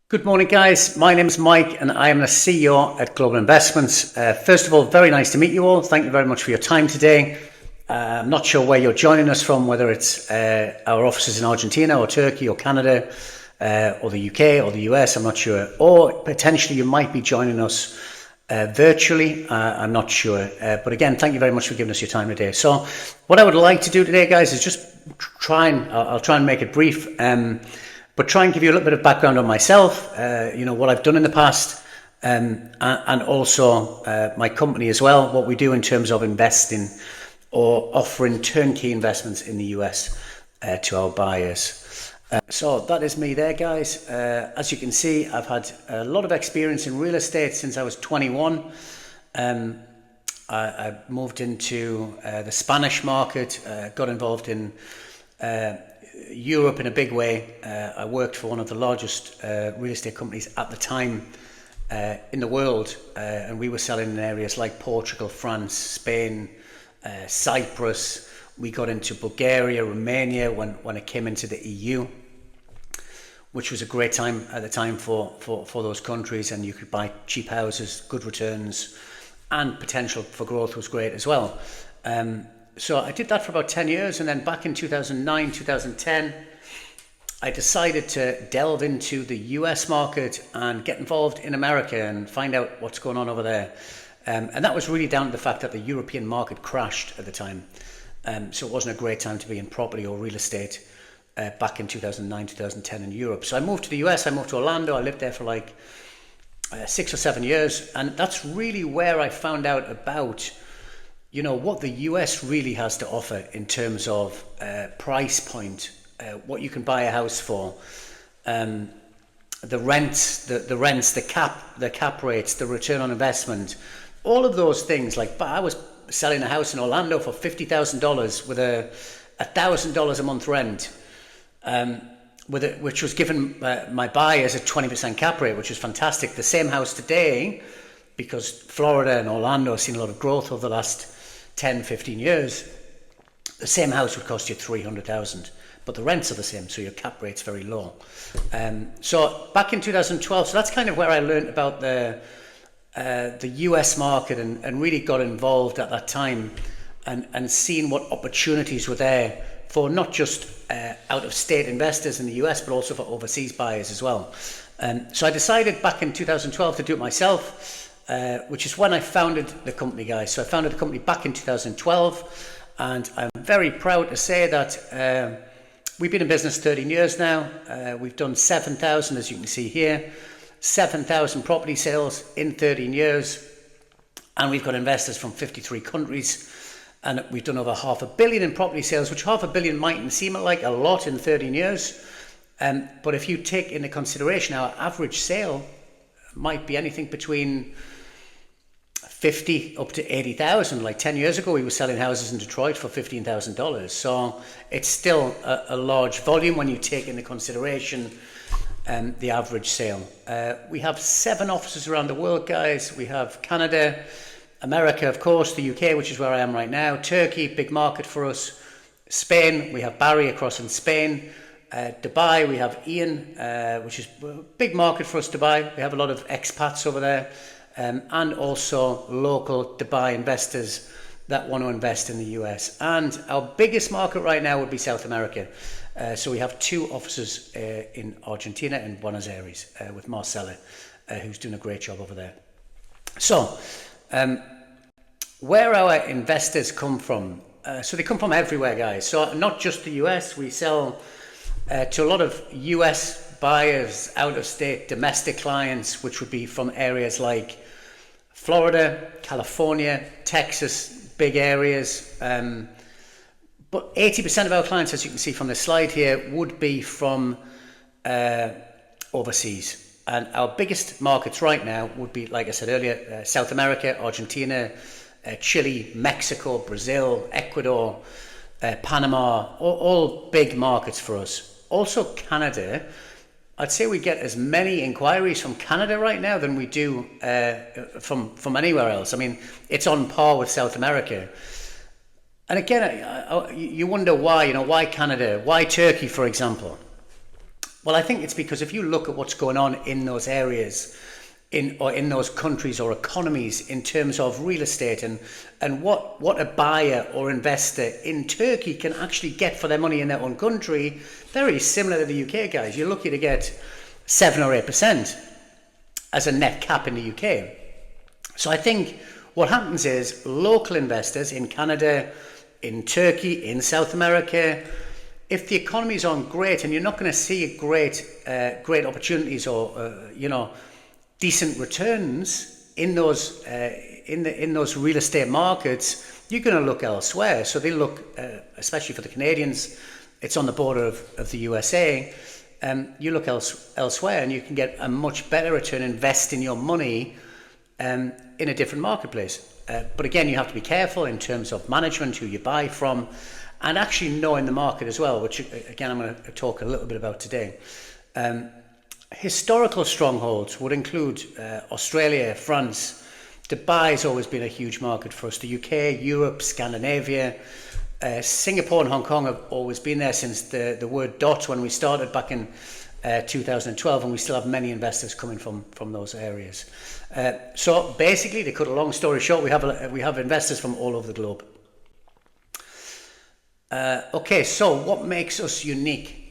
Good morning, guys. My name is Mike and I am the CEO at Global Investments. First of all, very nice to meet you all. Thank you very much for your time today. I'm not sure where you're joining us from, whether it's our offices in Argentina or Turkey or Canada or the UK or the US, I'm not sure. Or potentially you might be joining us virtually, I'm not sure. But again, thank you very much for giving us your time today. So what I would like to do today, guys, is just I'll try and make it brief. But try and give you a little bit of background on myself, what I've done in the past, and also my company as well, what we do in terms of investing or offering turnkey investments in the US to our buyers. So that is me there, guys. As you can see, I've had a lot of experience in real estate since I was 21. I moved into the Spanish market, got involved in Europe in a big way. I worked for one of the largest real estate companies at the time in the world, and we were selling in areas like Portugal, France, Spain, Cyprus. We got into Bulgaria, Romania when it came into the EU, which was a great time at the time for those countries, and you could buy cheap houses, good returns, and potential for growth was great as well. So I did that for about 10 years, and then back in 2009, 2010, I decided to delve into the US market and get involved in America and find out what's going on over there. And that was really down to the fact that the European market crashed at the time. So it wasn't a great time to be in property or real estate back in 2009, 2010 in Europe. So I moved to the US, I moved to Orlando, I lived there for like 6 or 7 years, and that's really where I found out about what the US really has to offer in terms of price point, what you can buy a house for, the rents, the cap rates, the return on investment, all of those things. Like, I was selling a house in Orlando for $50,000 with a $1,000 a month rent, which was given my buyers a 20% cap rate, which was fantastic. The same house today, because Florida and Orlando have seen a lot of growth over the last 10, 15 years, the same house would cost you $300,000, but the rents are the same, so your cap rate's very low. So back in 2012, so that's kind of where I learned about the US market and really got involved at that time and seeing what opportunities were there for not just out-of-state investors in the US, but also for overseas buyers as well. So I decided back in 2012 to do it myself, which is when I founded the company, guys. So I founded the company back in 2012, and I'm very proud to say that we've been in business 13 years now. We've done 7,000, as you can see here, 7,000 property sales in 13 years, and we've got investors from 53 countries, and we've done over $500 million in property sales, which $500 million mightn't seem like a lot in 13 years, but if you take into consideration our average sale might be anything between 50 up to 80,000. Like 10 years ago, we were selling houses in Detroit for $15,000. So it's still a large volume when you take into consideration the average sale. We have 7 offices around the world, guys. We have Canada, America, of course, the UK, which is where I am right now, Turkey, big market for us, Spain, we have Barry across in Spain, Dubai, we have Ian, which is a big market for us, Dubai. We have a lot of expats over there. And also local Dubai investors that want to invest in the US. And our biggest market right now would be South America. So we have 2 offices in Argentina and Buenos Aires with Marcela, who's doing a great job over there. So where our investors come from, so they come from everywhere, guys. So not just the US, we sell to a lot of US buyers, out-of-state domestic clients, which would be from areas like Florida, California, Texas, big areas. But 80% of our clients, as you can see from the slide here, would be from overseas. And our biggest markets right now would be, like I said earlier, South America, Argentina, Chile, Mexico, Brazil, Ecuador, Panama, all big markets for us. Also Canada. I'd say we get as many inquiries from Canada right now than we do from anywhere else. I mean, it's on par with South America. And again, you wonder why, why Canada, why Turkey, for example? Well, I think it's because if you look at what's going on in those areas, in those countries or economies in terms of real estate and what a buyer or investor in Turkey can actually get for their money in their own country, very similar to the UK, guys. You're lucky to get 7 or 8% as a net cap in the UK. So I think what happens is local investors in Canada, in Turkey, in South America, if the economies aren't great and you're not going to see great opportunities or decent returns in those in those real estate markets, you're going to look elsewhere. So they look, especially for the Canadians, it's on the border of the USA. You look elsewhere, and you can get a much better return investing your money in a different marketplace. But again, you have to be careful in terms of management, who you buy from, and actually knowing the market as well, which again I'm going to talk a little bit about today. Historical strongholds would include Australia, France. Dubai has always been a huge market for us. The UK, Europe, Scandinavia, Singapore and Hong Kong have always been there since the word dot when we started back in 2012, and we still have many investors coming from those areas. So basically, to cut a long story short, we have investors from all over the globe. Okay, so what makes us unique?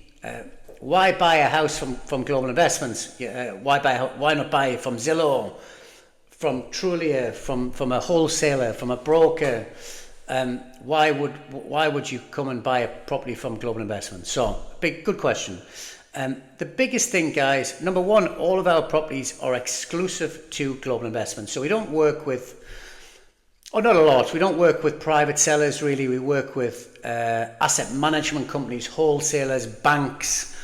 Why buy a house from Global Investments? Why not buy it from Zillow, from Trulia, from a wholesaler, from a broker? Why would you come and buy a property from Global Investments? So, good question. The biggest thing, guys, number one, all of our properties are exclusive to Global Investments. So we don't work with, not a lot, we don't work with private sellers really. We work with asset management companies, wholesalers, banks,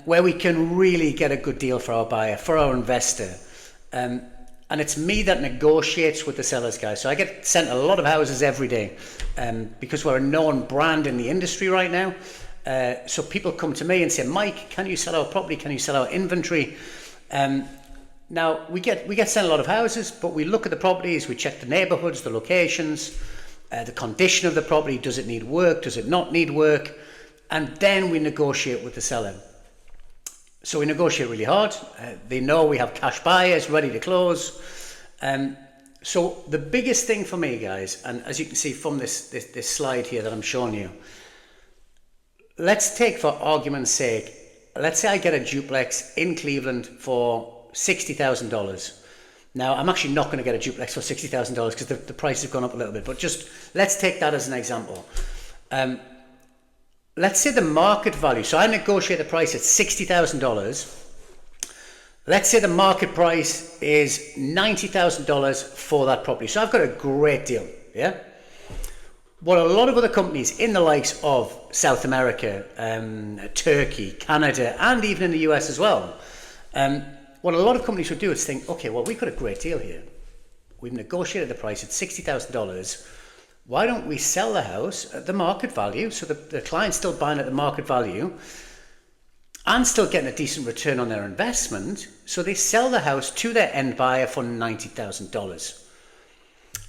where we can really get a good deal for our buyer, for our investor. And it's me that negotiates with the sellers, guys. So I get sent a lot of houses every day because we're a known brand in the industry right now. So people come to me and say, Mike, can you sell our property? Can you sell our inventory? Now, we get sent a lot of houses, but we look at the properties, we check the neighborhoods, the locations, the condition of the property. Does it need work? Does it not need work? And then we negotiate with the seller. So we negotiate really hard. They know we have cash buyers ready to close. So the biggest thing for me, guys, and as you can see from this slide here that I'm showing you, let's take, for argument's sake, let's say I get a duplex in Cleveland for $60,000. Now, I'm actually not going to get a duplex for $60,000 because the price has gone up a little bit, but just let's take that as an example. Let's say the market value, so I negotiate the price at $60,000. Let's say the market price is $90,000 for that property. So I've got a great deal, yeah? What a lot of other companies in the likes of South America, Turkey, Canada, and even in the US as well, what a lot of companies would do is think, okay, well, we've got a great deal here. We've negotiated the price at $60,000. Why don't we sell the house at the market value, so the client's still buying at the market value and still getting a decent return on their investment, so they sell the house to their end buyer for $90,000.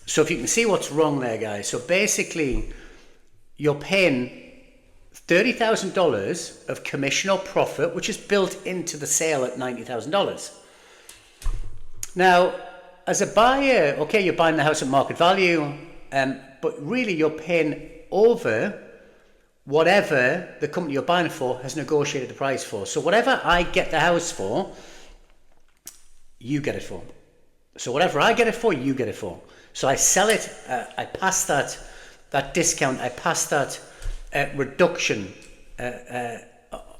So if you can see what's wrong there, guys, so basically you're paying $30,000 of commission or profit, which is built into the sale at $90,000. Now, as a buyer, okay, you're buying the house at market value, but really you're paying over whatever the company you're buying it for has negotiated the price for. So whatever I get the house for, you get it for. So whatever I get it for, you get it for. So I sell it, I pass that discount, I pass that reduction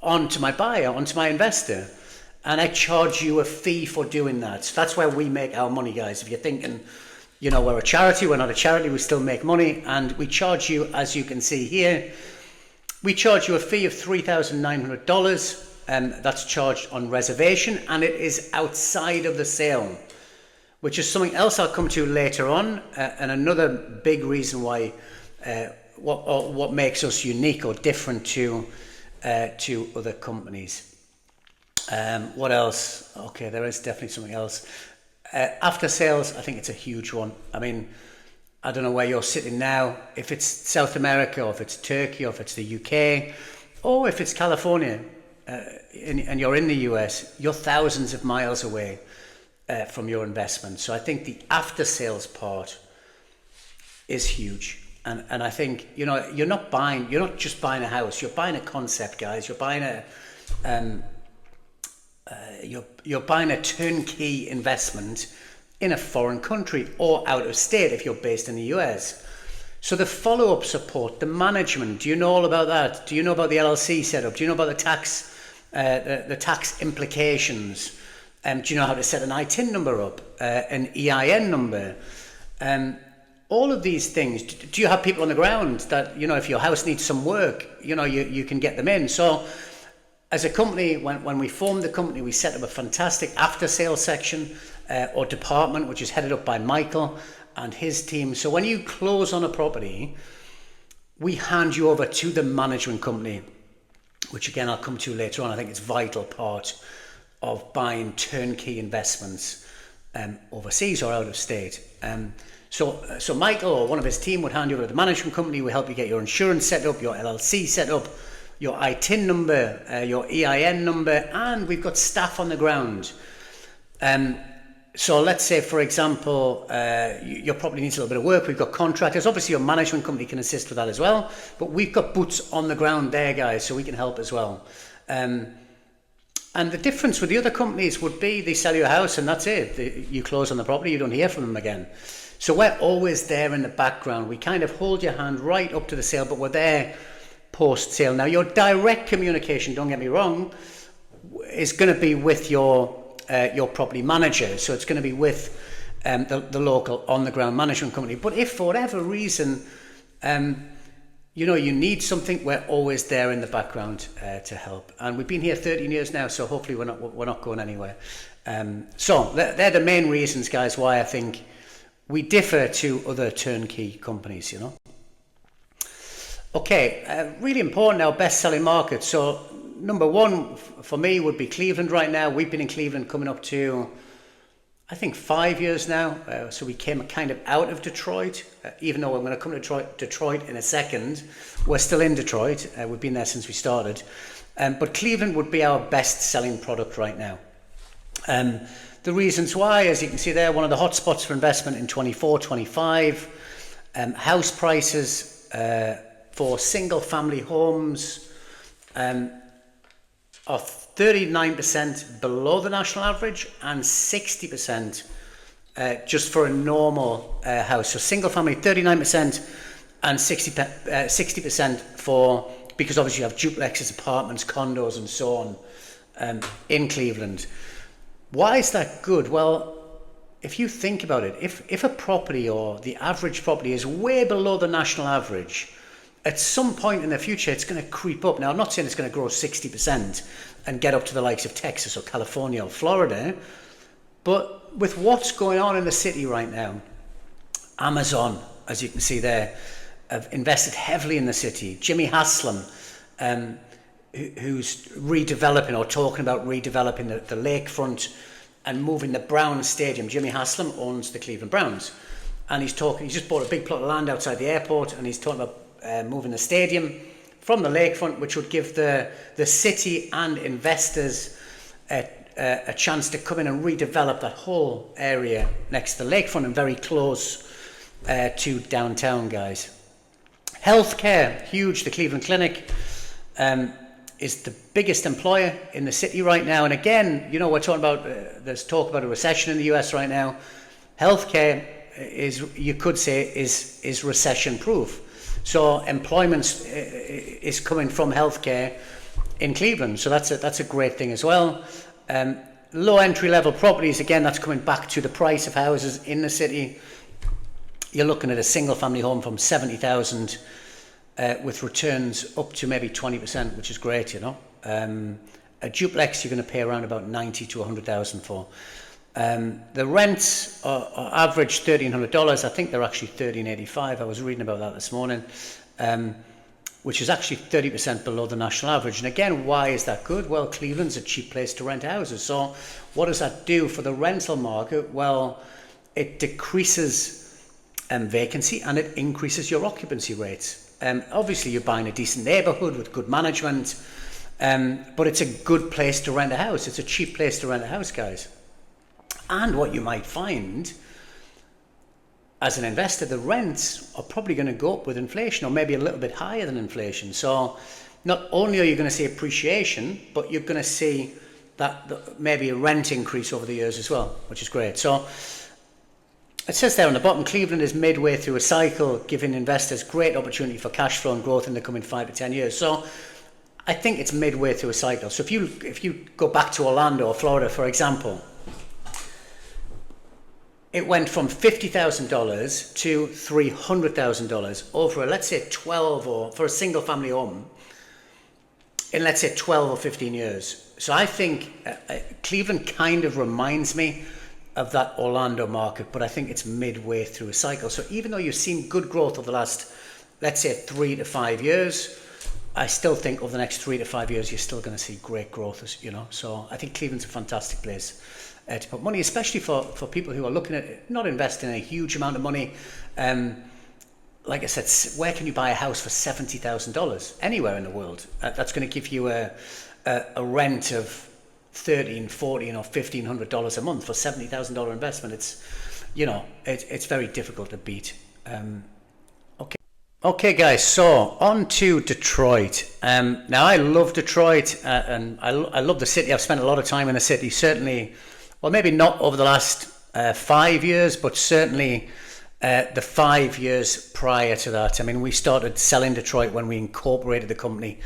on to my buyer, onto my investor, and I charge you a fee for doing that. So that's where we make our money, guys. If you're thinking, you know, we're a charity, we're not a charity, we still make money, and we charge you, as you can see here, we charge you a fee of $3,900, and that's charged on reservation, and it is outside of the sale, which is something else I'll come to later on, and another big reason why what makes us unique or different to other companies. What else? Okay, there is definitely something else. After sales, I think it's a huge one. I mean, I don't know where you're sitting now, if it's South America, or if it's Turkey, or if it's the UK, or if it's California. and you're in the US, you're thousands of miles away from your investment. So I think the after sales part is huge. And I think, you know, you're not just buying a house, you're buying a concept, guys. You're buying you're buying a turnkey investment in a foreign country or out of state if you're based in the US. So the follow-up support, the management, do you know all about that? Do you know about the LLC setup? Do you know about the tax implications? Do you know how to set an ITIN number up, an EIN number? All of these things. Do you have people on the ground that, you know, if your house needs some work, you know, you can get them in? So as a company, when we formed the company, we set up a fantastic after-sales section or department, which is headed up by Michael and his team. So when you close on a property, we hand you over to the management company, which again, I'll come to later on. I think it's a vital part of buying turnkey investments overseas or out of state. So Michael or one of his team would hand you over to the management company. We help you get your insurance set up, your LLC set up, your ITIN number, your EIN number, and we've got staff on the ground. So let's say, for example, your property needs a little bit of work. We've got contractors. Obviously, your management company can assist with that as well. But we've got boots on the ground there, guys, so we can help as well. And the difference with the other companies would be they sell you a house and that's it. You close on the property, you don't hear from them again. So we're always there in the background. We kind of hold your hand right up to the sale, but we're there post-sale. Now, your direct communication, don't get me wrong, is going to be with your property manager. So it's going to be with the local on-the-ground management company. But if for whatever reason, you know, you need something, we're always there in the background to help. And we've been here 13 years now, so hopefully we're not going anywhere. So they're the main reasons, guys, why I think we differ to other turnkey companies, you know. Okay, really important now, best-selling market. So number one for me would be Cleveland right now. We've been in Cleveland coming up to, I think, 5 years now. So we came kind of out of Detroit, even though I'm going to come to Detroit in a second. We're still in Detroit. We've been there since we started. But Cleveland would be our best-selling product right now. The reasons why, as you can see there, one of the hot spots for investment in 24, 25. House prices for single-family homes are 39% below the national average and 60% just for a normal house. So single-family, 39% and 60% for, because obviously you have duplexes, apartments, condos and so on in Cleveland. Why is that good? Well, if you think about it, if a property or the average property is way below the national average, at some point in the future, it's going to creep up. Now, I'm not saying it's going to grow 60% and get up to the likes of Texas or California or Florida, but with what's going on in the city right now, Amazon, as you can see there, have invested heavily in the city. Jimmy Haslam, who's redeveloping or talking about redeveloping the lakefront and moving the Browns Stadium. Jimmy Haslam owns the Cleveland Browns, and he's just bought a big plot of land outside the airport, and he's talking about moving the stadium from the lakefront, which would give the city and investors a chance to come in and redevelop that whole area next to the lakefront and very close to downtown, guys. Healthcare, huge. The Cleveland Clinic is the biggest employer in the city right now. And again, you know, we're talking about, there's talk about a recession in the US right now. Healthcare is, you could say, is recession proof. So employment is coming from healthcare in Cleveland. So that's a great thing as well. Low entry level properties, again, that's coming back to the price of houses in the city. You're looking at a single family home from 70,000 with returns up to maybe 20%, which is great, you know. A duplex you're going to pay around about 90 to 100,000 for. The rents are average $1,300. I think they're actually $1,385. I was reading about that this morning, which is actually 30% below the national average. And again, why is that good? Well, Cleveland's a cheap place to rent houses. So what does that do for the rental market? Well, it decreases vacancy and it increases your occupancy rates. Obviously, you're buying a decent neighborhood with good management. But it's a good place to rent a house. It's a cheap place to rent a house, guys. And what you might find as an investor, the rents are probably going to go up with inflation, or maybe a little bit higher than inflation. So not only are you going to see appreciation, but you're going to see that maybe a rent increase over the years as well, which is great. So it says there on the bottom, Cleveland is midway through a cycle, giving investors great opportunity for cash flow and growth in the coming 5 to 10 years. So I think it's midway through a cycle. So if you go back to Orlando or Florida, for example, it went from $50,000 to $300,000 over, let's say 12, or for a single family home, in let's say 12 or 15 years. So I think Cleveland kind of reminds me of that Orlando market, but I think it's midway through a cycle. So even though you've seen good growth over the last, let's say 3 to 5 years, I still think over the next 3 to 5 years, you're still going to see great growth, you know. So I think Cleveland's a fantastic place to put money, especially for people who are looking at not investing a huge amount of money. Like I said, where can you buy a house for $70,000? Anywhere in the world. That's going to give you a rent of $1,300, $1,400 or $1,500 a month for $70,000 investment. It's very difficult to beat. Okay, guys. So on to Detroit. Now I love Detroit, and I love the city. I've spent a lot of time in the city. Certainly, well, maybe not over the last 5 years, but certainly the 5 years prior to that. I mean, we started selling Detroit when we incorporated the company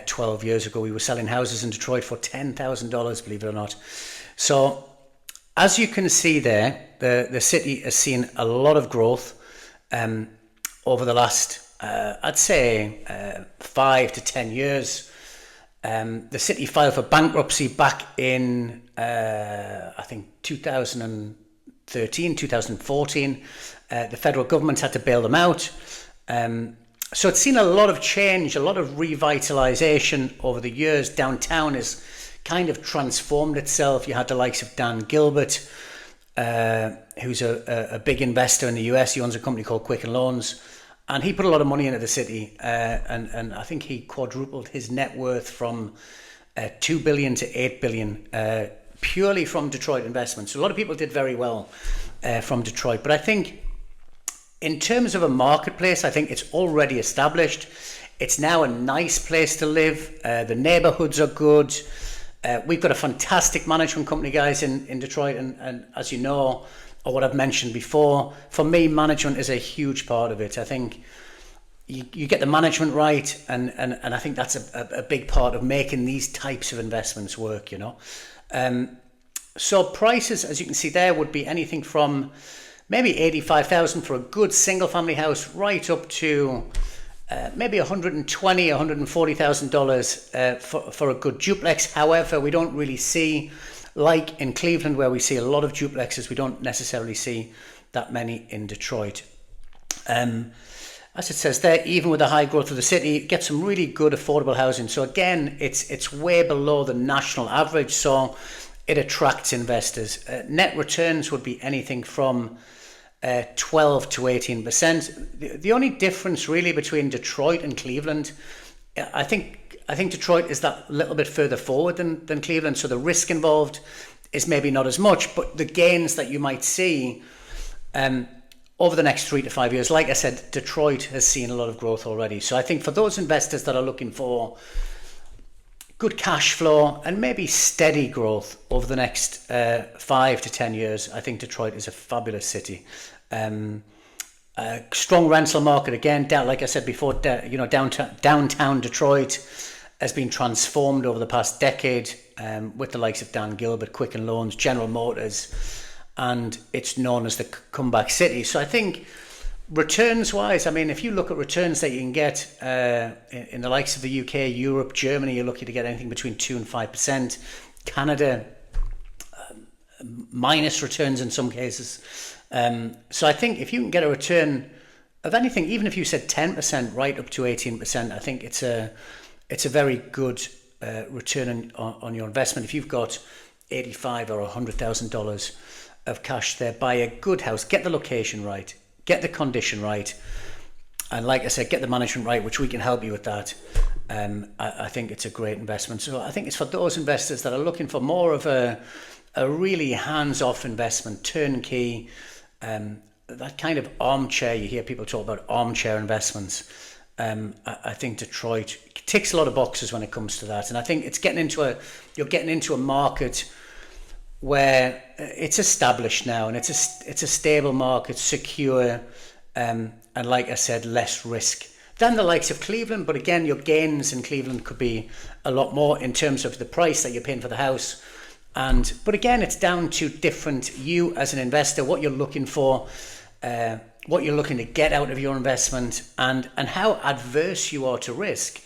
12 years ago. We were selling houses in Detroit for $10,000, believe it or not. So as you can see there, the city has seen a lot of growth over the last, I'd say, 5 to 10 years. The city filed for bankruptcy back in, I think, 2013, 2014. The federal government had to bail them out. So it's seen a lot of change, a lot of revitalization over the years. Downtown has kind of transformed itself. You had the likes of Dan Gilbert, who's a big investor in the US. He owns a company called Quicken Loans. And he put a lot of money into the city, and I think he quadrupled his net worth from $2 billion to $8 billion, purely from Detroit investments. So a lot of people did very well from Detroit. But I think in terms of a marketplace, I think it's already established. It's now a nice place to live. The neighborhoods are good. We've got a fantastic management company, guys, in Detroit. And as you know, or what I've mentioned before, for me, management is a huge part of it. I think you get the management right, and I think that's a big part of making these types of investments work, you know. So prices, as you can see there, would be anything from maybe $85,000 for a good single family house, right up to maybe $120,000, $140,000 for a good duplex. However, we don't really see, like in Cleveland, where we see a lot of duplexes, we don't necessarily see that many in Detroit. As it says there, even with the high growth of the city, get some really good affordable housing. So again, it's way below the national average, so it attracts investors. Net returns would be anything from 12 to 18%. The only difference really between Detroit and Cleveland, I think Detroit is that little bit further forward than Cleveland, so the risk involved is maybe not as much, but the gains that you might see over the next 3 to 5 years, like I said, Detroit has seen a lot of growth already. So I think for those investors that are looking for good cash flow and maybe steady growth over the next 5 to 10 years, I think Detroit is a fabulous city. A strong rental market again, like I said before, downtown Detroit has been transformed over the past decade with the likes of Dan Gilbert, Quicken Loans, General Motors, and it's known as the comeback city. So I think returns wise, I mean, if you look at returns that you can get in the likes of the UK, Europe, Germany, you're looking to get anything between 2 and 5%. Canada, minus returns in some cases. So I think if you can get a return of anything, even if you said 10% right up to 18%, I think it's a very good return on your investment. If you've got $85,000 or $100,000 of cash there, buy a good house, get the location right, get the condition right, And like I said, get the management right, which we can help you with that. I think it's a great investment. So I think it's for those investors that are looking for more of a really hands-off investment, turnkey, that kind of armchair. You hear people talk about armchair investments. I think Detroit ticks a lot of boxes when it comes to that. And I think you're getting into a market where it's established now, and it's a stable market, secure, and like I said, less risk than the likes of Cleveland. But again, your gains in Cleveland could be a lot more in terms of the price that you're paying for the house. But again, it's down to you as an investor, what you're looking for, what you're looking to get out of your investment, and how adverse you are to risk.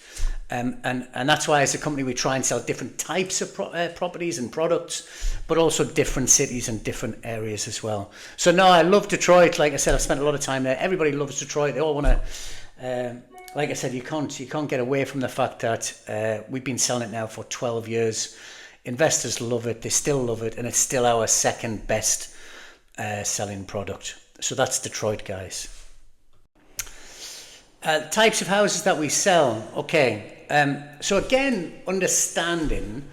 And that's why as a company we try and sell different types of properties and products, but also different cities and different areas as well. So no, I love Detroit. Like I said, I've spent a lot of time there. Everybody loves Detroit. They all want to, like I said, you can't get away from the fact that we've been selling it now for 12 years. Investors love it. They still love it. And it's still our second best selling product. So that's Detroit, guys. Types of houses that we sell. Okay. So again, understanding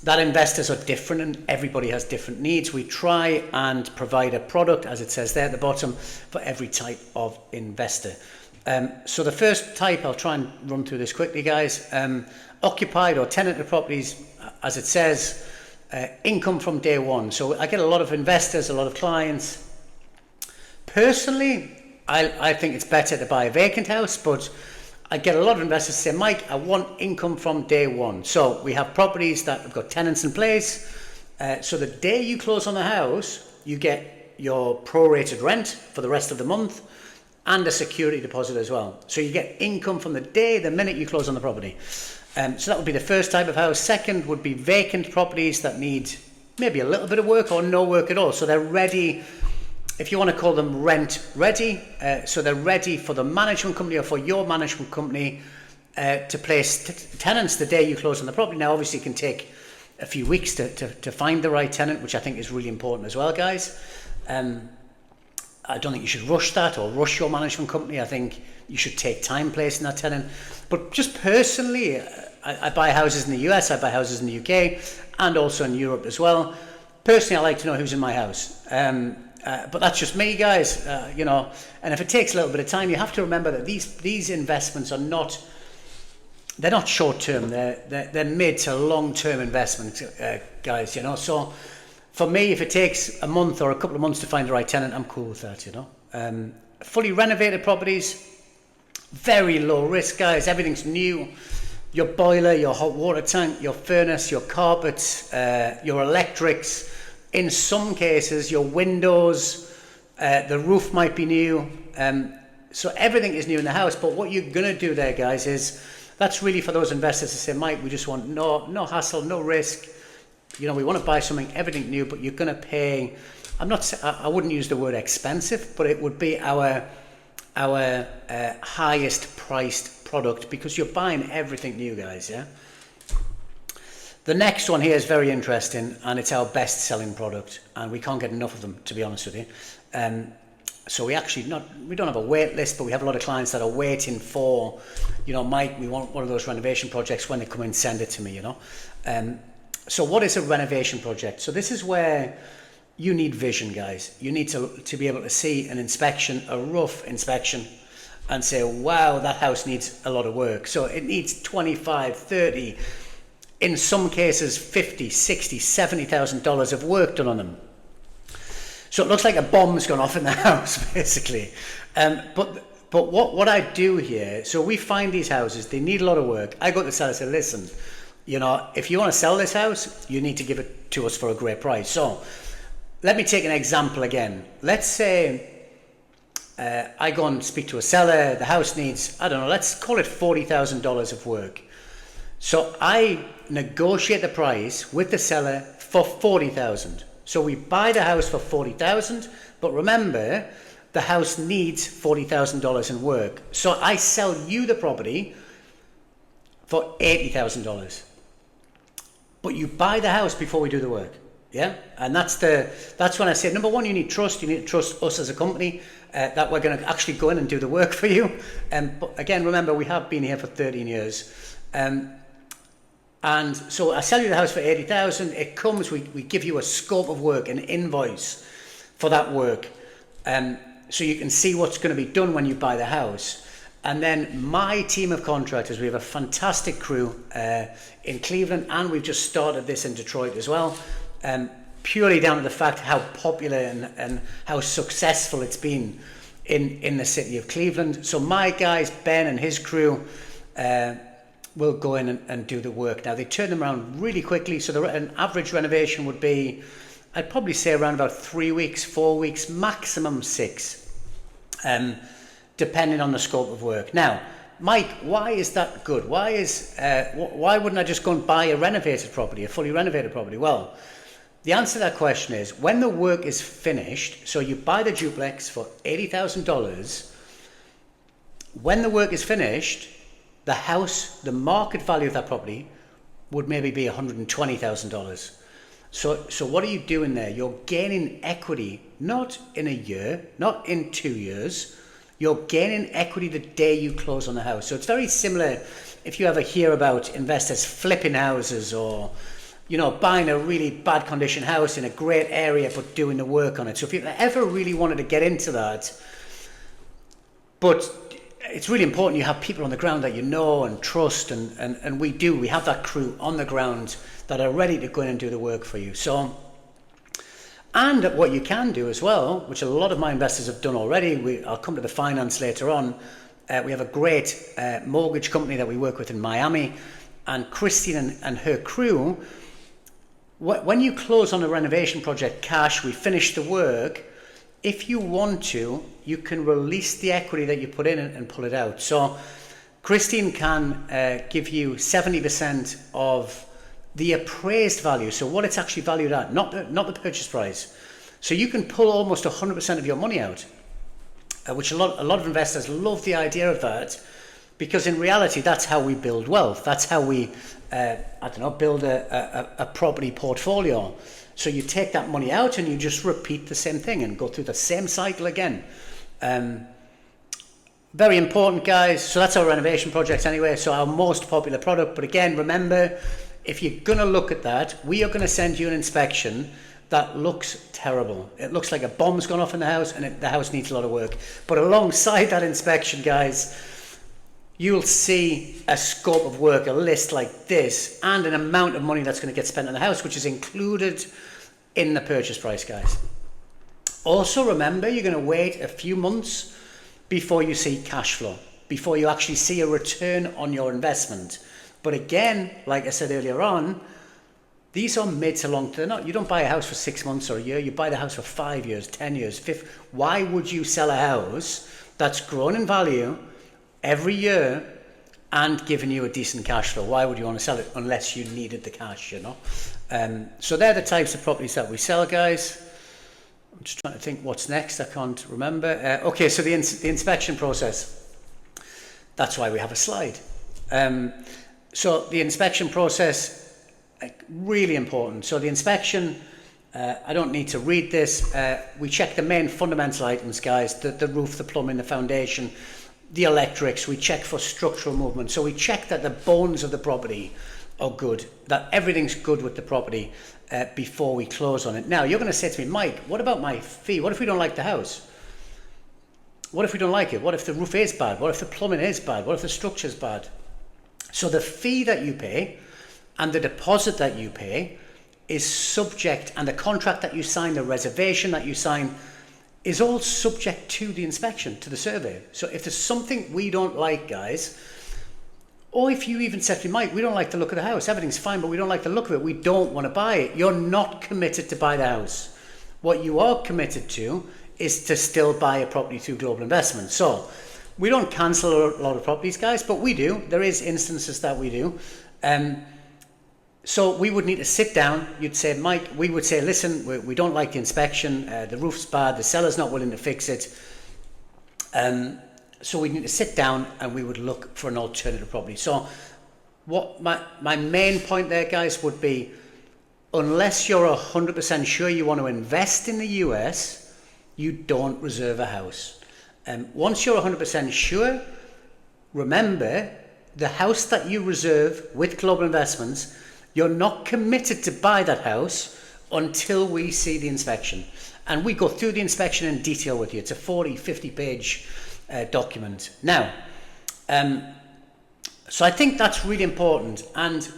that investors are different and everybody has different needs. We try and provide a product, as it says there at the bottom, for every type of investor. So the first type, I'll try and run through this quickly, guys. Occupied or tenanted properties, as it says, income from day one. So I get a lot of investors, a lot of clients. Personally, I think it's better to buy a vacant house, but I get a lot of investors say, Mike, I want income from day one. So we have properties that have got tenants in place. So the day you close on the house, you get your prorated rent for the rest of the month and a security deposit as well. So you get income from the minute you close on the property. So that would be the first type of house. Second would be vacant properties that need maybe a little bit of work or no work at all. So they're ready, if you want to call them rent ready. So they're ready for the management company or for your management company to place tenants the day you close on the property. Now, obviously, it can take a few weeks to find the right tenant, which I think is really important as well, guys. I don't think you should rush that or rush your management company. I think you should take time placing that tenant. But just personally, I buy houses in the US, I buy houses in the UK, and also in Europe as well. Personally, I like to know who's in my house. But that's just me, guys. And if it takes a little bit of time, you have to remember that these investments are not short term. They're mid to long term investments, guys. So for me, if it takes a month or a couple of months to find the right tenant, I'm cool with that. Fully renovated properties, very low risk, guys. Everything's new. Your boiler, your hot water tank, your furnace, your carpets, your electrics. In some cases, your windows, the roof might be new. So everything is new in the house. But what you're going to do there, guys, is that's really for those investors to say, Mike, we just want no hassle, no risk. We want to buy something, everything new, but you're going to pay. I wouldn't use the word expensive, but it would be our highest priced product because you're buying everything new, guys. Yeah. The next one here is very interesting, and it's our best selling product, and we can't get enough of them, to be honest with you. So we don't have a wait list, but we have a lot of clients that are waiting for, Mike, we want one of those renovation projects. When they come in, send it to me. So what is a renovation project? So this is where you need vision, guys. You need to be able to see an inspection, a rough inspection, and say, wow, that house needs a lot of work. So it needs 25, 30, in some cases, $50,000, $60,000, $70,000 of work done on them. So it looks like a bomb's gone off in the house, basically. But what I do here, so we find these houses, they need a lot of work. I go to the seller and say, listen, if you want to sell this house, you need to give it to us for a great price. So let me take an example again. Let's say I go and speak to a seller. The house needs, I don't know, let's call it $40,000 of work. So I negotiate the price with the seller for $40,000. So we buy the house for $40,000, but remember, the house needs $40,000 in work. So I sell you the property for $80,000. But you buy the house before we do the work. Yeah? And that's when I say, number one, you need trust. You need to trust us as a company. that we're going to actually go in and do the work for you. But again, remember, we have been here for 13 years. And so I sell you the house for 80,000. It comes, we give you a scope of work, an invoice for that work. So you can see what's going to be done when you buy the house. And then my team of contractors, we have a fantastic crew in Cleveland, and we've just started this in Detroit as well. Purely down to the fact how popular and how successful it's been in the city of Cleveland. So my guys, Ben and his crew, will go in and do the work. Now, they turn them around really quickly. So an average renovation would be, I'd probably say around about 3 weeks, 4 weeks, maximum 6, depending on the scope of work. Now, Mike, why is that good? Why wouldn't I just go and buy a renovated property, a fully renovated property? Well, the answer to that question is when the work is finished, so you buy the duplex for $80,000, when the work is finished, the house, the market value of that property would maybe be $120,000. So what are you doing there? You're gaining equity, not in a year, not in 2 years. You're gaining equity the day you close on the house. So it's very similar if you ever hear about investors flipping houses or, buying a really bad condition house in a great area but doing the work on it. So if you ever really wanted to get into that, but it's really important you have people on the ground that you know and trust, and we do. We have that crew on the ground that are ready to go in and do the work for you. So, and what you can do as well, which a lot of my investors have done already, I'll come to the finance later on. We have a great mortgage company that we work with in Miami, and Christine and her crew, when you close on a renovation project cash, we finish the work, if you want to, you can release the equity that you put in and pull it out. So Christine can give you 70% of the appraised value, so what it's actually valued at, not the purchase price. So you can pull almost 100% of your money out, which a lot of investors love the idea of that, because in reality that's how we build wealth. That's how we build a property portfolio. So you take that money out and you just repeat the same thing and go through the same cycle again. Very important, guys. So that's our renovation projects anyway, so our most popular product. But again, remember, if you're going to look at that, we are going to send you an inspection that looks terrible. It looks like a bomb's gone off in the house and the house needs a lot of work. But alongside that inspection, guys, you'll see a scope of work, a list like this, and an amount of money that's going to get spent on the house, which is included in the purchase price, guys. Also, remember, you're going to wait a few months before you see cash flow, before you actually see a return on your investment. But again, like I said earlier on, these are mid to long term. You don't buy a house for 6 months or a year. You buy the house for 5 years, 10 years, 50. Why would you sell a house that's grown in value every year and giving you a decent cash flow? Why would you want to sell it unless you needed the cash, So they're the types of properties that we sell, guys. I'm just trying to think what's next. I can't remember. Okay, so the inspection process. That's why we have a slide. So the inspection process, really important. So the inspection, I don't need to read this. We check the main fundamental items, guys, the roof, the plumbing, the foundation, the electrics. We check for structural movement. So we check that the bones of the property are good, that everything's good with the property before we close on it. Now, you're going to say to me, Mike, what about my fee? What if we don't like the house? What if we don't like it? What if the roof is bad? What if the plumbing is bad? What if the structure's bad? So the fee that you pay and the deposit that you pay is subject, and the contract that you sign, the reservation that you sign, is all subject to the inspection, to the survey. So if there's something we don't like, guys, or if you even said to me, Mike, we don't like the look of the house, everything's fine, but we don't like the look of it, we don't want to buy it, you're not committed to buy the house. What you are committed to is to still buy a property through global investment. So we don't cancel a lot of properties, guys, but we do. There is instances that we do. So we would need to sit down. You'd say, Mike, we would say, listen, we don't like the inspection. The roof's bad. The seller's not willing to fix it. So we need to sit down and we would look for an alternative property. So what my main point there, guys, would be, unless you're 100% sure you want to invest in the US, you don't reserve a house. Once you're 100% sure, remember the house that you reserve with Global Investments, you're not committed to buy that house until we see the inspection. And we go through the inspection in detail with you. It's a 40, 50 page document. Now, so I think that's really important. And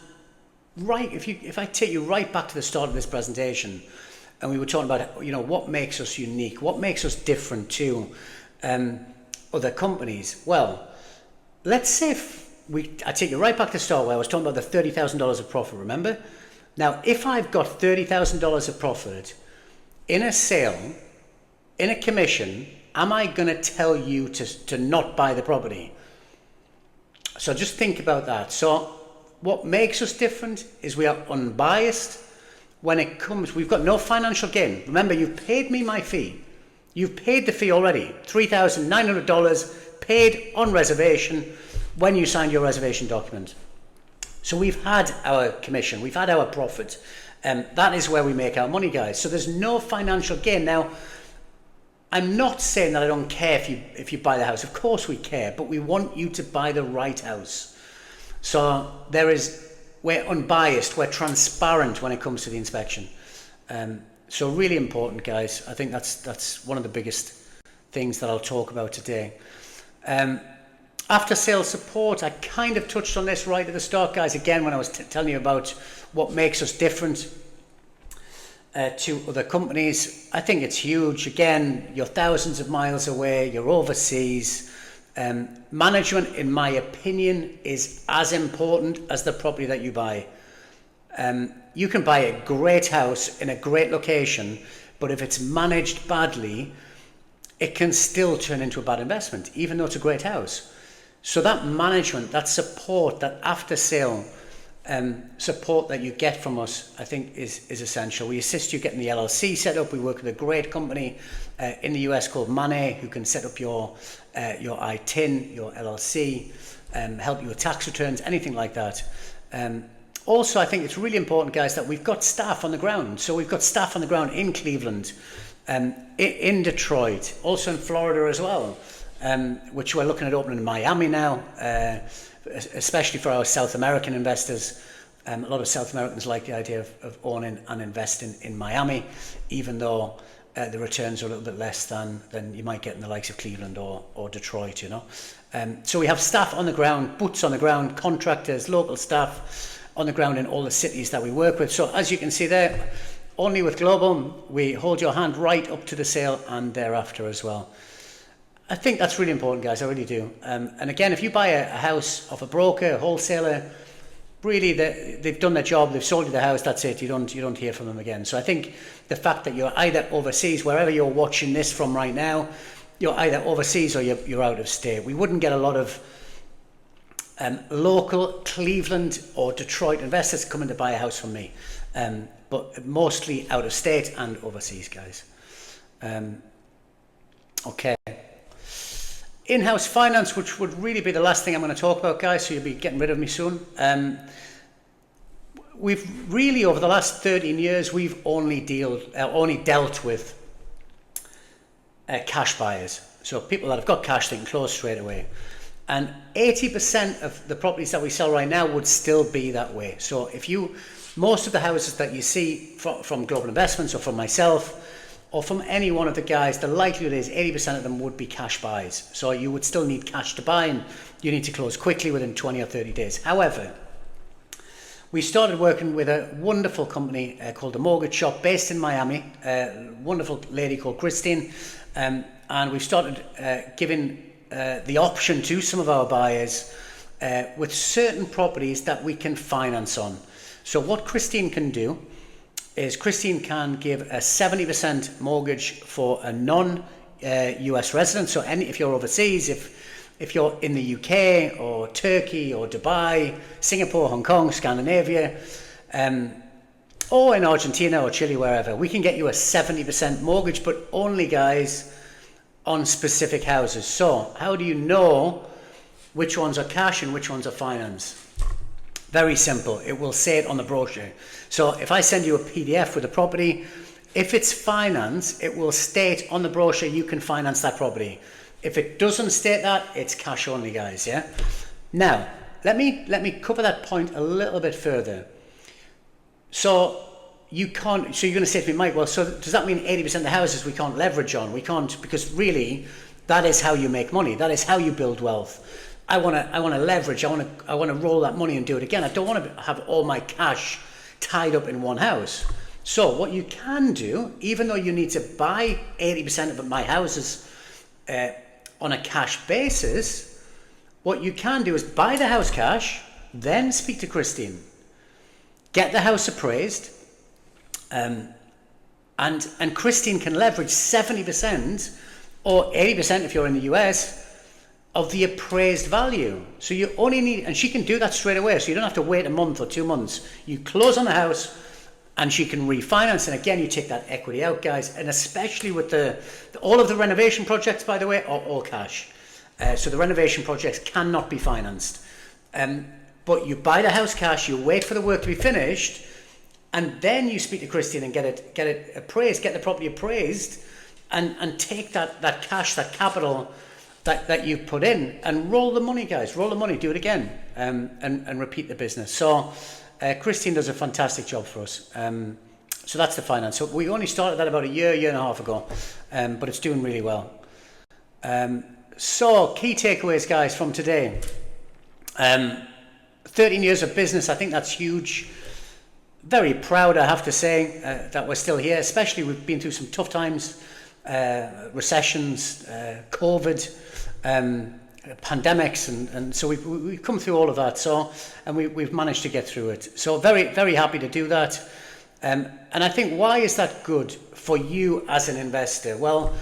if I take you right back to the start of this presentation, and we were talking about, what makes us unique, what makes us different to other companies. Well, let's say I take you right back to the start where I was talking about the $30,000 of profit, remember? Now, if I've got $30,000 of profit in a sale, in a commission, am I going to tell you to not buy the property? So just think about that. So what makes us different is we are unbiased when it comes, we've got no financial gain. Remember, you've paid me my fee. You've paid the fee already, $3,900 paid on reservation when you signed your reservation document. So we've had our commission, we've had our profit. That is where we make our money, guys. So there's no financial gain. Now, I'm not saying that I don't care if you buy the house. Of course we care, but we want you to buy the right house. So we're unbiased, we're transparent when it comes to the inspection. So really important, guys. I think that's one of the biggest things that I'll talk about today. After sales support, I kind of touched on this right at the start, guys, again, when I was telling you about what makes us different to other companies. I think it's huge. Again, you're thousands of miles away, you're overseas. Management, in my opinion, is as important as the property that you buy. You can buy a great house in a great location, but if it's managed badly, it can still turn into a bad investment, even though it's a great house. So that management, that support, that after sale support that you get from us, I think is essential. We assist you getting the LLC set up. We work with a great company in the US called Mano, who can set up your ITIN, your LLC, help you with tax returns, anything like that. Also, I think it's really important, guys, that we've got staff on the ground. So we've got staff on the ground in Cleveland, in Detroit, also in Florida as well, which we're looking at opening in Miami now, especially for our South American investors. A lot of South Americans like the idea of owning and investing in Miami, even though the returns are a little bit less than you might get in the likes of Cleveland or Detroit, So we have staff on the ground, boots on the ground, contractors, local staff on the ground in all the cities that we work with. So as you can see there, only with Global, we hold your hand right up to the sale and thereafter as well. I think that's really important, guys. I really do. And again, if you buy a house off a broker, a wholesaler, really they've done their job. They've sold you the house. That's it. You don't hear from them again. So I think the fact that you're either overseas, wherever you're watching this from right now, you're either overseas or you're out of state. We wouldn't get a lot of local Cleveland or Detroit investors coming to buy a house from me, but mostly out of state and overseas, guys. Okay. In-house finance, which would really be the last thing I'm going to talk about, guys, so you'll be getting rid of me soon. We've really, over the last 13 years, we've only dealt with cash buyers. So people that have got cash, they can close straight away. And 80% of the properties that we sell right now would still be that way. So most of the houses that you see from Global Investments or from myself, or from any one of the guys, the likelihood is 80% of them would be cash buys. So you would still need cash to buy, and you need to close quickly within 20 or 30 days. However, we started working with a wonderful company called The Mortgage Shop, based in Miami, a wonderful lady called Christine, and we started giving the option to some of our buyers with certain properties that we can finance on. So what Christine can do is Christine can give a 70% mortgage for a non-US resident. So if you're overseas, if you're in the UK or Turkey or Dubai, Singapore, Hong Kong, Scandinavia, or in Argentina or Chile, wherever, we can get you a 70% mortgage, but only, guys, on specific houses. So how do you know which ones are cash and which ones are finance? Very simple. It will say it on the brochure. So if I send you a PDF with a property, if it's finance, it will state on the brochure you can finance that property. If it doesn't state that, it's cash only, guys. Yeah. Now, let me cover that point a little bit further. So you can't. So you're going to say to me, Mike, well, so does that mean 80% of the houses we can't leverage on? We can't, because really, that is how you make money. That is how you build wealth. I want to leverage. I want to roll that money and do it again. I don't want to have all my cash tied up in one house. So what you can do, even though you need to buy 80% of my houses on a cash basis, what you can do is buy the house cash, then speak to Christine, get the house appraised, and Christine can leverage 70% or 80% if you're in the US of the appraised value. So you only need, and she can do that straight away, so you don't have to wait a month or 2 months. You close on the house and she can refinance, and again you take that equity out, guys, and especially with all of the renovation projects, by the way, are all cash. So the renovation projects cannot be financed. But you buy the house cash, you wait for the work to be finished, and then you speak to Christine and get it appraised, get the property appraised, and take that cash, that capital that you've put in, and roll the money, guys. Roll the money, do it again, and repeat the business. So Christine does a fantastic job for us. So that's the finance. So we only started that about a year and a half ago, but it's doing really well. So key takeaways, guys, from today. 13 years of business, I think that's huge. Very proud, I have to say, that we're still here, especially we've been through some tough times, recessions, COVID, pandemics, and so we've come through all of that. So, and we've managed to get through it. So very, very happy to do that. And I think, why is that good for you as an investor? Well,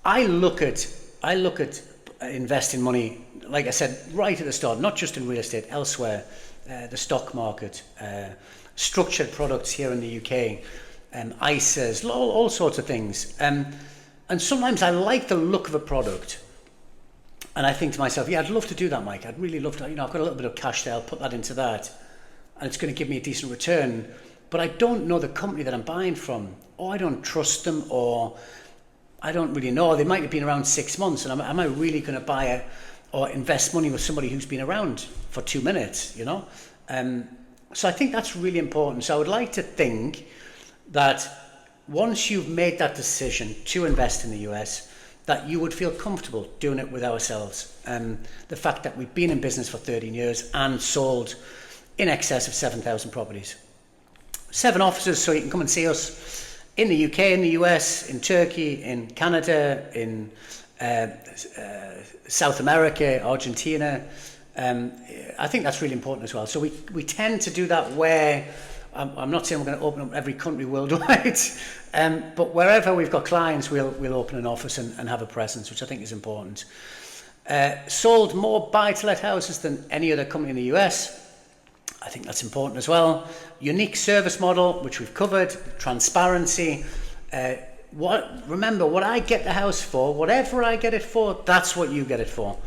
I look at investing money, like I said right at the start, not just in real estate, elsewhere, the stock market, structured products here in the UK, ISAs, all sorts of things. And sometimes I like the look of a product, and I think to myself, yeah, I'd love to do that, Mike. I'd really love to. I've got a little bit of cash there. I'll put that into that, and it's going to give me a decent return. But I don't know the company that I'm buying from, or I don't trust them, or I don't really know. They might have been around 6 months, and am I really going to buy or invest money with somebody who's been around for 2 minutes? So I think that's really important. So I would like to think that once you've made that decision to invest in the US, that you would feel comfortable doing it with ourselves. The fact that we've been in business for 13 years and sold in excess of 7,000 properties. 7 offices, so you can come and see us in the UK, in the US, in Turkey, in Canada, in South America, Argentina. I think that's really important as well. So we tend to do that where, I'm not saying we're going to open up every country worldwide, but wherever we've got clients, we'll open an office and have a presence, which I think is important. Sold more buy-to-let houses than any other company in the US. I think that's important as well. Unique service model, which we've covered. Transparency. Remember, what I get the house for, whatever I get it for, that's what you get it for.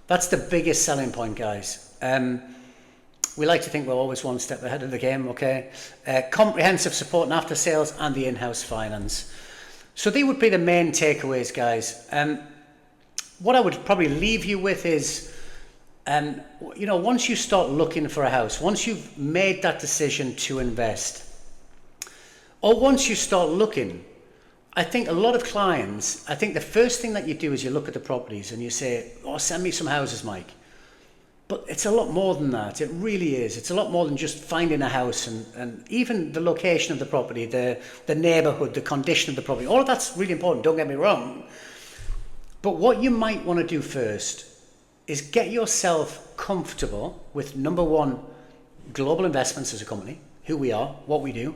That's the biggest selling point, guys. We like to think we're always one step ahead of the game, okay? Comprehensive support and after sales, and the in-house finance. So they would be the main takeaways, guys. What I would probably leave you with is, once you start looking for a house, once you've made that decision to invest, or once you start looking, I think a lot of clients, I think the first thing that you do is you look at the properties and you say, oh, send me some houses, Mike. But it's a lot more than that. It really is. It's a lot more than just finding a house, and even the location of the property, the neighborhood, the condition of the property. All of that's really important, don't get me wrong. But what you might want to do first is get yourself comfortable with, number one, Global Investments as a company, who we are, what we do,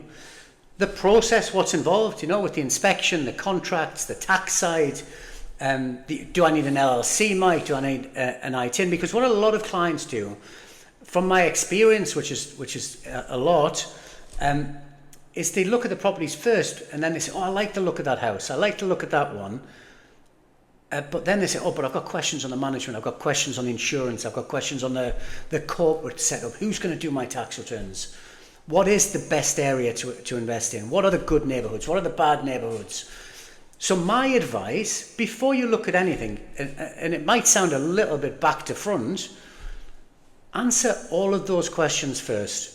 the process, what's involved, with the inspection, the contracts, the tax side. Do I need an LLC, Mike? Do I need an ITIN? Because what a lot of clients do, from my experience, which is a lot, is they look at the properties first, and then they say, oh, I like the look of that house. I like the look at that one. But then they say, oh, but I've got questions on the management. I've got questions on the insurance. I've got questions on the corporate setup. Who's going to do my tax returns? What is the best area to invest in? What are the good neighborhoods? What are the bad neighborhoods? So my advice, before you look at anything, and it might sound a little bit back to front, answer all of those questions first.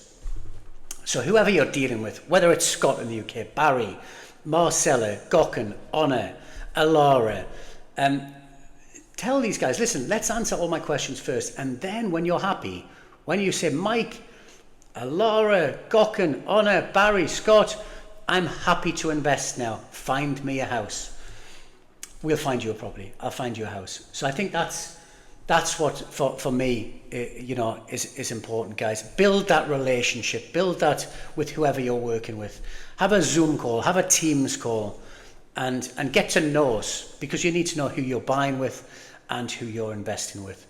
So whoever you're dealing with, whether it's Scott in the UK, Barry, Marcella, Gocken, Honor, Alara, tell these guys, listen, let's answer all my questions first. And then when you're happy, when you say, Mike, Alara, Gocken, Honor, Barry, Scott, I'm happy to invest now. Find me a house. We'll find you a property. I'll find you a house. So I think that's what for me, is important, guys. Build that relationship. Build that with whoever you're working with. Have a Zoom call. Have a Teams call, and get to know us, because you need to know who you're buying with and who you're investing with.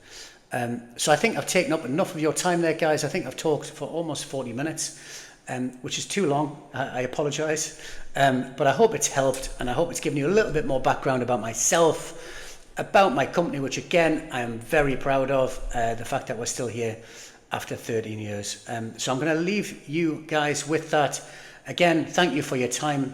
So I think I've taken up enough of your time there, guys. I think I've talked for almost 40 minutes. Which is too long. I apologise, but I hope it's helped, and I hope it's given you a little bit more background about myself, about my company, which again I am very proud of, the fact that we're still here after 13 years. So I'm going to leave you guys with that. Again, thank you for your time,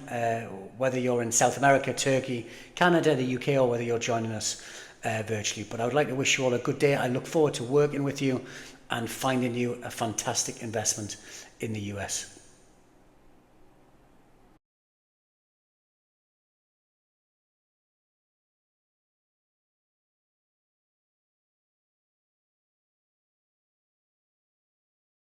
whether you're in South America, Turkey, Canada, the UK, or whether you're joining us virtually. But I would like to wish you all a good day. I look forward to working with you and finding you a fantastic investment in the US.